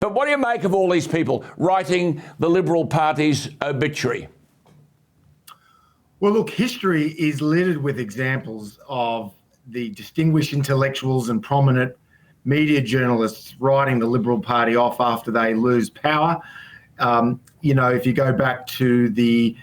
But what do you make of all these people writing the Liberal Party's obituary? Well, look, history is littered with examples of the distinguished intellectuals and prominent media journalists writing the Liberal Party off after they lose power. If you go back to the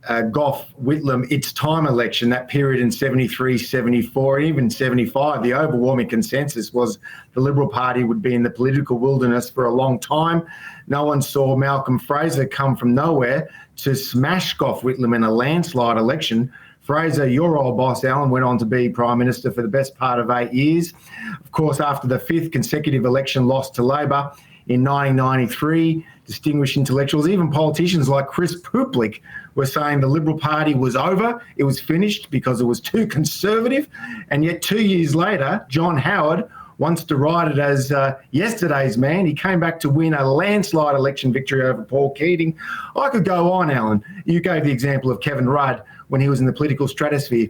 Gough-Whitlam It's Time election, that period in 73, 74, even 75, the overwhelming consensus was the Liberal Party would be in the political wilderness for a long time. No one saw Malcolm Fraser come from nowhere to smash Gough-Whitlam in a landslide election. Fraser, your old boss, Alan, went on to be Prime Minister for the best part of 8 years. Of course, after the fifth consecutive election lost to Labor in 1993, distinguished intellectuals, even politicians like Chris Puplik, were saying the Liberal Party was over, it was finished because it was too conservative. And yet 2 years later, John Howard, once derided as yesterday's man, he came back to win a landslide election victory over Paul Keating. I could go on, Alan. You gave the example of Kevin Rudd when he was in the political stratosphere.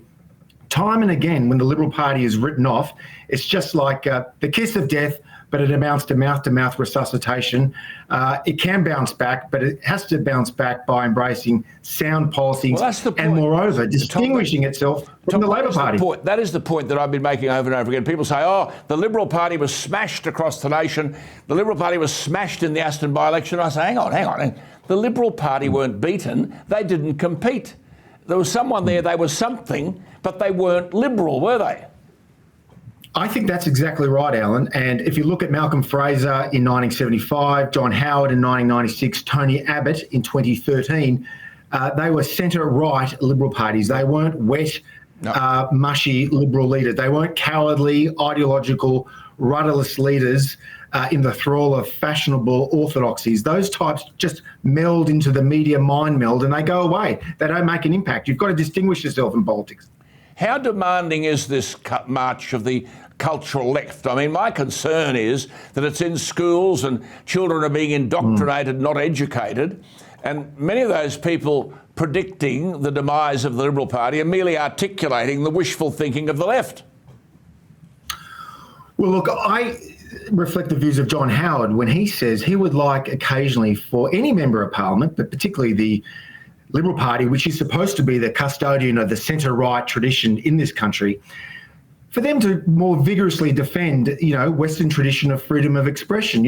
Time and again, when the Liberal Party is written off, it's just like the kiss of death, but it amounts to mouth-to-mouth resuscitation. It can bounce back, but it has to bounce back by embracing sound policies and, moreover, distinguishing itself from the Labor Party. That is the point that I've been making over and over again. People say, oh, the Liberal Party was smashed across the nation. The Liberal Party was smashed in the Aston by-election. I say, hang on. The Liberal Party weren't beaten. They didn't compete. There was someone there, they were something, but they weren't Liberal, were they? I think that's exactly right, Alan. And if you look at Malcolm Fraser in 1975, John Howard in 1996, Tony Abbott in 2013, they were centre-right Liberal parties. They weren't wet, mushy Liberal leaders. They weren't cowardly, ideological, rudderless leaders in the thrall of fashionable orthodoxies. Those types just meld into the media mind meld and they go away. They don't make an impact. You've got to distinguish yourself in politics. How demanding is this march of the cultural left? I mean, my concern is that it's in schools and children are being indoctrinated, not educated, and many of those people predicting the demise of the Liberal Party are merely articulating the wishful thinking of the left. Well, look, I reflect the views of John Howard when he says he would like occasionally for any member of Parliament, but particularly the Liberal Party, which is supposed to be the custodian of the centre-right tradition in this country, for them to more vigorously defend, Western tradition of freedom of expression,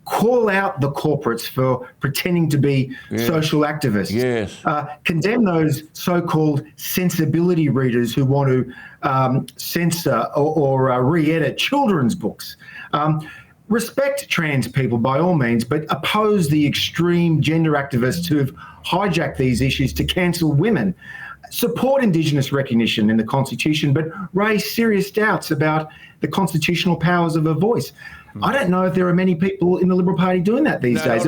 call out the corporates for pretending to be social activists. Yes. Condemn those so-called sensibility readers who want to censor or re-edit children's books. Respect trans people by all means, but oppose the extreme gender activists who have hijacked these issues to cancel women. Support Indigenous recognition in the Constitution, but raise serious doubts about the constitutional powers of a voice. I don't know if there are many people in the Liberal Party doing that these days.